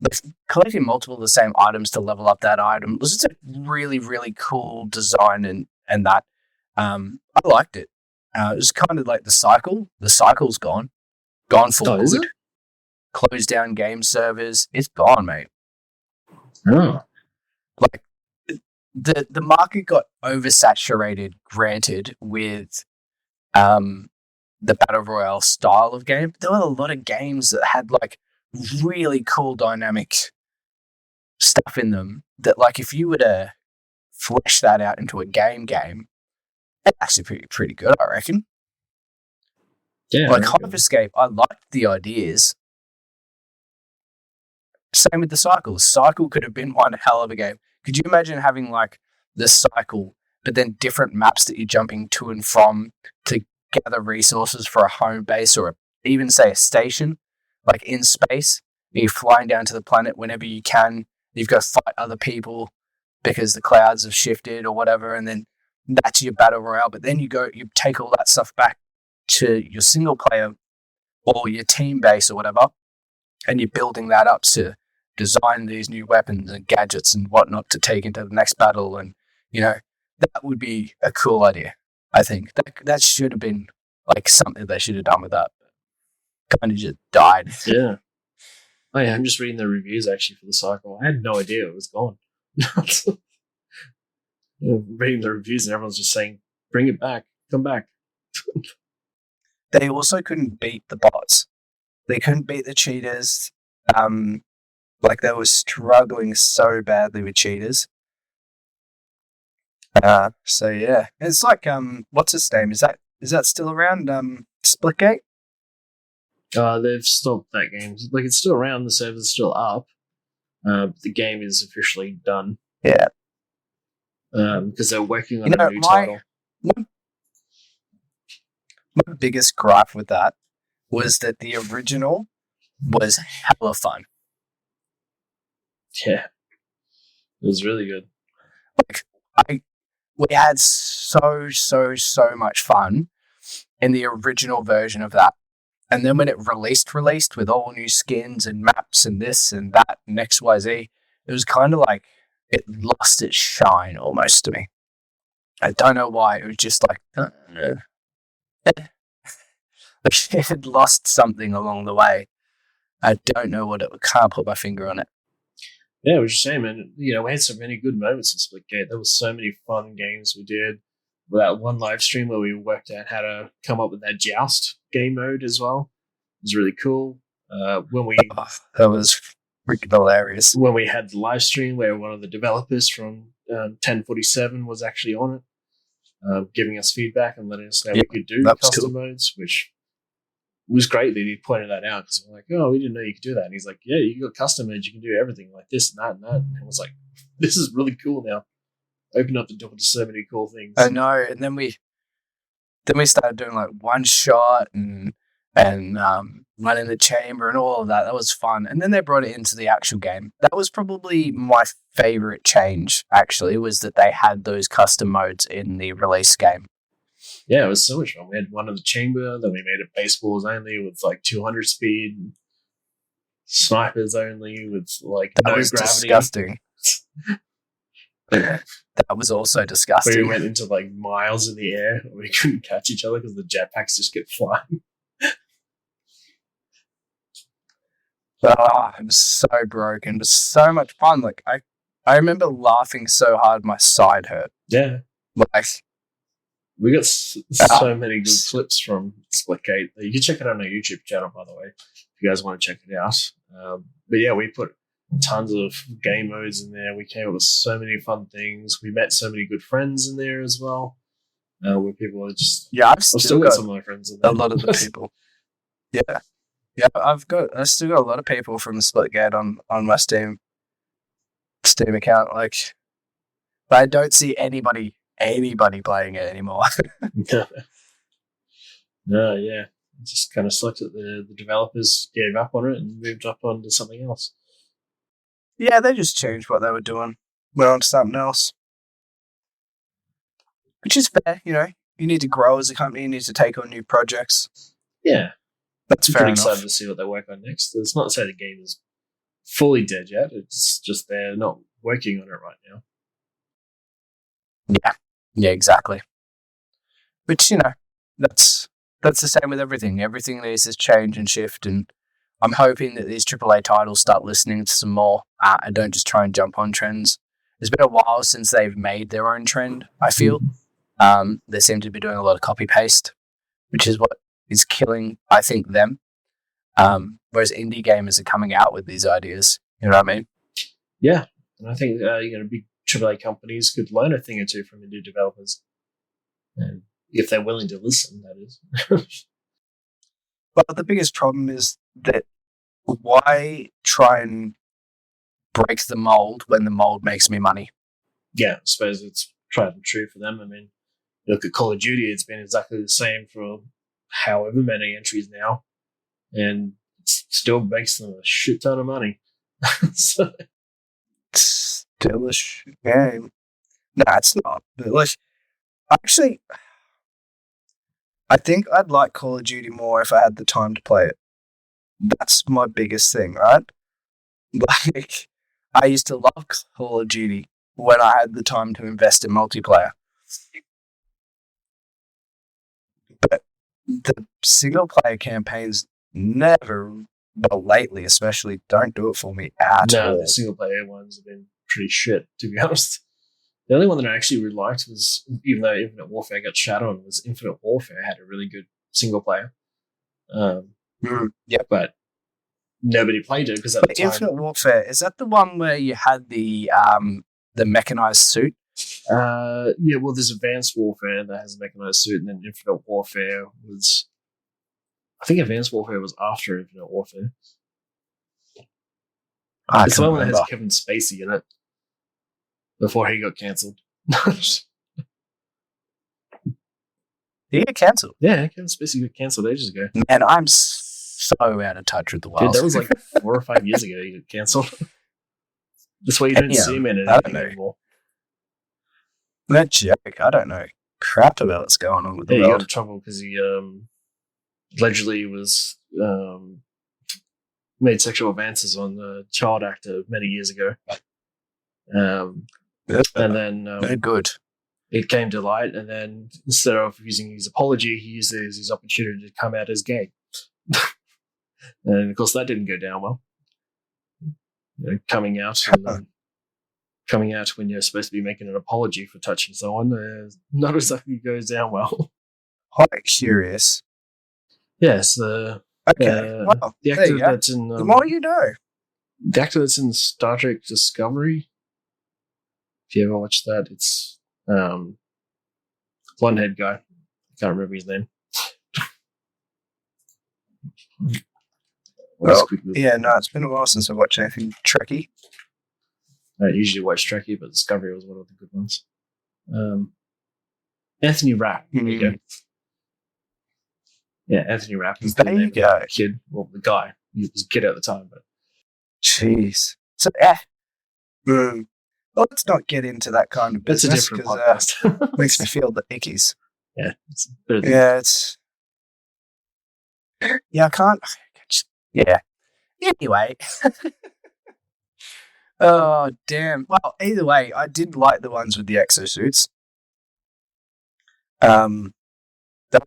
But collecting multiple of the same items to level up that item was just a really, really cool design, and that I liked it. It was kind of like the cycle. The cycle's gone for good. Closed down game servers. It's gone, mate. Oh. Like the market got oversaturated, granted, with the battle royale style of game. But there were a lot of games that had like really cool dynamic stuff in them that, like, if you were to flesh that out into a game, it's actually pretty good, I reckon. Yeah. Like Hyperscape, I liked the ideas. Same with the cycle. Cycle could have been one hell of a game. Could you imagine having like the cycle, but then different maps that you're jumping to and from to gather resources for a home base, or even say a station, like in space? You're flying down to the planet whenever you can. You've got to fight other people because the clouds have shifted or whatever, and then that's your battle royale. But then you take all that stuff back to your single player or your team base or whatever, and you're building that up to design these new weapons and gadgets and whatnot to take into the next battle. And, that would be a cool idea. I think that should have been like something they should have done with that. Kind of just died. Yeah. Oh yeah, I'm just reading the reviews actually for the cycle. I had no idea it was gone. Reading the reviews and everyone's just saying, bring it back, come back. They also couldn't beat the bots. They couldn't beat the cheaters. Like they were struggling so badly with cheaters. So yeah, it's like what's his name? Is that still around? Splitgate. They've stopped that game. Like, it's still around. The server's still up. The game is officially done. Yeah. Because they're working on a new title. My biggest gripe with that was that the original was hella fun. Yeah. It was really good. Like, we had so much fun in the original version of that. And then when it released with all new skins and maps and this and that and XYZ, it was kind of like it lost its shine almost to me. I don't know why. It was just like, it had lost something along the way. I don't know what it was. Can't put my finger on it. Yeah, it was just saying, man. We had so many good moments in Splitgate. There was so many fun games we did. That one live stream where we worked out how to come up with that joust game mode as well. It was really cool. That was freaking hilarious. When we had the live stream where one of the developers from 1047 was actually on it, giving us feedback and letting us know we could do custom modes, which was great that he pointed that out because we're like, oh, we didn't know you could do that. And he's like, yeah, you got custom modes, you can do everything like this and that and that. And I was like, this is really cool now. Open up the door to so many cool things. I know. And then we started doing like one shot and running the chamber and all of that. That was fun. And then they brought it into the actual game. That was probably my favorite change, actually, was that they had those custom modes in the release game. Yeah, it was so much fun. We had one in the chamber, then we made it baseballs only with like 200 speed, snipers only with like that no was gravity. Disgusting. That was also disgusting. We went into like miles in the air. We couldn't catch each other because the jetpacks just kept flying. Oh, it was so broken, but so much fun. Like I remember laughing so hard my side hurt. Yeah. Like we got so many good clips from Splitgate. You can check it on our YouTube channel, by the way, if you guys want to check it out. But yeah, we put tons of game modes in there. We came up with so many fun things. We met so many good friends in there as well. Where people are just I've still got some of my friends in there. A lot of the people. Yeah, I still got a lot of people from Splitgate on my Steam account. Like, but I don't see anybody playing it anymore. No, yeah. It just kind of sucked that the developers gave up on it and moved up onto something else. Yeah, they just changed what they were doing. Went on to something else. Which is fair, you know. You need to grow as a company. You need to take on new projects. Yeah. That's fair enough. Excited to see what they work on next. It's not to say the game is fully dead yet. It's just they're not working on it right now. Yeah, exactly. Which, you know, that's the same with everything. Everything needs to change and shift, and I'm hoping that these AAA titles start listening to some more and don't just try and jump on trends. It's been a while since they've made their own trend, I feel. They seem to be doing a lot of copy-paste, which is what is killing, I think, them. Whereas indie gamers are coming out with these ideas. You know what I mean? Yeah. And I think big AAA companies could learn a thing or two from indie developers. And if they're willing to listen, that is. But the biggest problem is that why try and break the mold when the mold makes me money? Yeah, I suppose it's tried and true for them. I mean, look at Call of Duty, it's been exactly the same for however many entries now, and it still makes them a shit ton of money. So. Still a shit game. No, it's not. But like, actually, I think I'd like Call of Duty more if I had the time to play it. That's my biggest thing, right? Like, I used to love Call of Duty when I had the time to invest in multiplayer. But the single player campaigns never, but lately especially, don't do it for me at all. The single player ones have been pretty shit, to be honest. The only one that I actually really liked was, even though Infinite Warfare got shat on, was Infinite Warfare had a really good single player. Yeah, but nobody played it because at the time. Infinite Warfare, is that the one where you had the mechanized suit? Yeah, well, there's Advanced Warfare that has a mechanized suit, and then Infinite Warfare was. I think Advanced Warfare was after Infinite Warfare. It's the one that has Kevin Spacey in it before he got cancelled. Did he get cancelled? Yeah, Kevin Spacey got cancelled ages ago. Man, I'm so out of touch with the world. Dude, that was like 4 or 5 years ago he got cancelled. That's why you don't see him in anything anymore. That joke, I don't know crap about what's going on with the world. He got in trouble because he allegedly was made sexual advances on a child actor many years ago. And then good. It came to light, and then instead of using his apology, he used his opportunity to come out as gay. And of course, that didn't go down well. Coming out when you're supposed to be making an apology for touching someone, not exactly goes down well. Quite curious. Yes. Okay. Well, the actor that's in the more you know. The actor that's in Star Trek Discovery. If you ever watched that, it's blonde-haired guy. I can't remember his name. Well, yeah, no, it's been a while since I watched anything Trekkie. I usually watch Trekkie, but Discovery was one of the good ones. Anthony Rapp. There you go. Yeah, Anthony Rapp is the kid. Well, the guy. He was a kid at the time, but jeez. So, well, let's not get into that kind of business. It's a different podcast. Makes me feel the ickies. Yeah, I can't. Yeah. Anyway. Oh, damn. Well, either way, I did like the ones with the exosuits. They were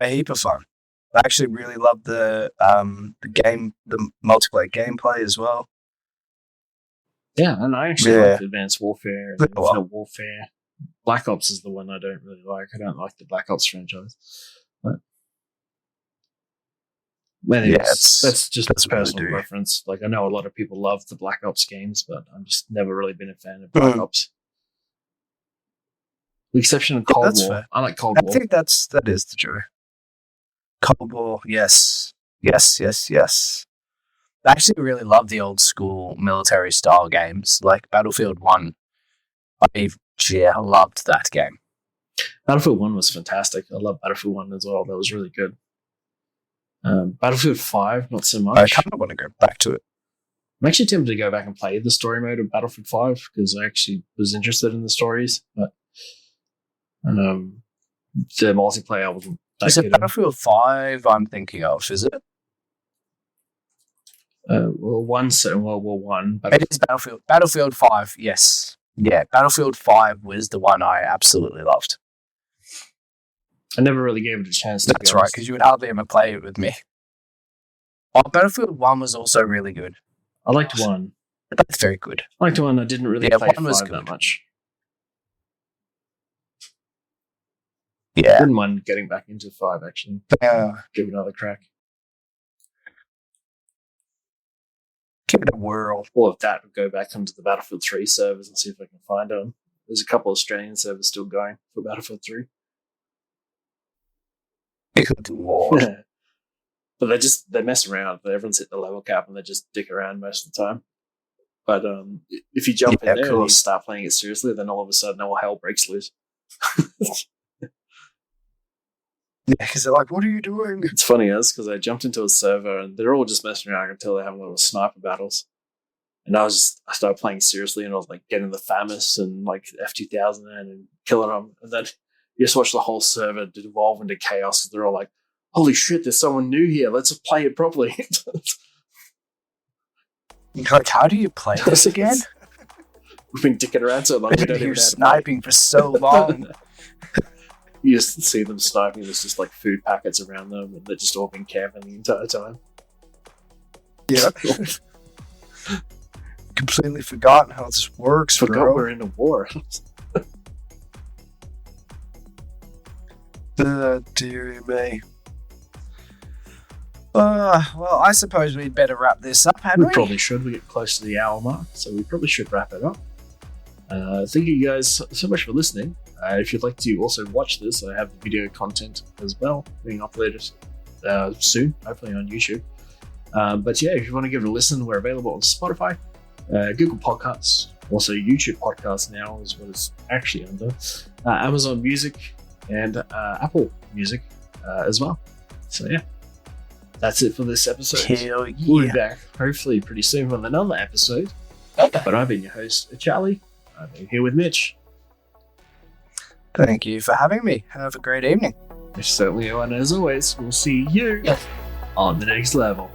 a heap of fun. I actually really loved the multiplayer gameplay as well. Yeah, and I actually like Advanced Warfare, Infinite Warfare. Black Ops is the one I don't really like. I don't like the Black Ops franchise. But that's just a personal preference. Like, I know a lot of people love the Black Ops games, but I'm just never really been a fan of Black Ops. With the exception of Cold War. Fair. I like Cold War. I think that is the truth. Cold War, yes. I actually really love the old school military style games, like Battlefield 1. I loved that game. Battlefield 1 was fantastic. I love Battlefield 1 as well. That was really good. Battlefield 5, not so much. I kind of want to go back to it. I'm actually tempted to go back and play the story mode of Battlefield 5 because I actually was interested in the stories, but the multiplayer wasn't. Is it Battlefield 5 I'm thinking of, is it? One set in World War One. It is Battlefield 5, yes. Yeah, Battlefield 5 was the one I absolutely loved. I never really gave it a chance. That's right, because you would hardly ever play it with me. Oh, Battlefield 1 was also really good. I liked 1. That's very good. I liked 1. I didn't really play 5 that much. Yeah. I wouldn't mind getting back into 5, actually. Give it another crack. Give it a whirl. Or if that, would go back onto the Battlefield 3 servers and see if I can find them. There's a couple of Australian servers still going for Battlefield 3. Good lord. But they mess around. Everyone's hit the level cap and they just dick around most of the time. But if you jump in there and you start playing it seriously, then all of a sudden all hell breaks loose. Yeah, because they're like, what are you doing? It's funny because I jumped into a server and they're all just messing around. I can tell they're having little sniper battles. And I started playing seriously and I was like getting the FAMAS and like F2000 and killing them. And then you just watch the whole server devolve into chaos because they're all like, holy shit, there's someone new here. Let's play it properly. Like, how do you play this again? We've been dicking around so long. We don't even sniping for so long. You just see them sniping. There's just like food packets around them, and they're just all been camping the entire time. Yeah. Completely forgotten how this works. Forgot we're in a war. Dear me. Well, I suppose we'd better wrap this up, hadn't we? We probably should. We get close to the hour mark, so we probably should wrap it up. Thank you guys so much for listening. If you'd like to also watch this, I have the video content as well being uploaded soon, hopefully on YouTube. But yeah, if you want to give it a listen, we're available on Spotify, Google Podcasts, also YouTube Podcasts now is what it's actually under, Amazon Music, and Apple Music as well. So yeah, that's it for this episode. Hell yeah. We'll be back hopefully pretty soon with another episode. But I've been your host, Charlie. I've been here with Mitch. Thank you for having me. Have a great evening. Certainly, and as always, we'll see you on the next level.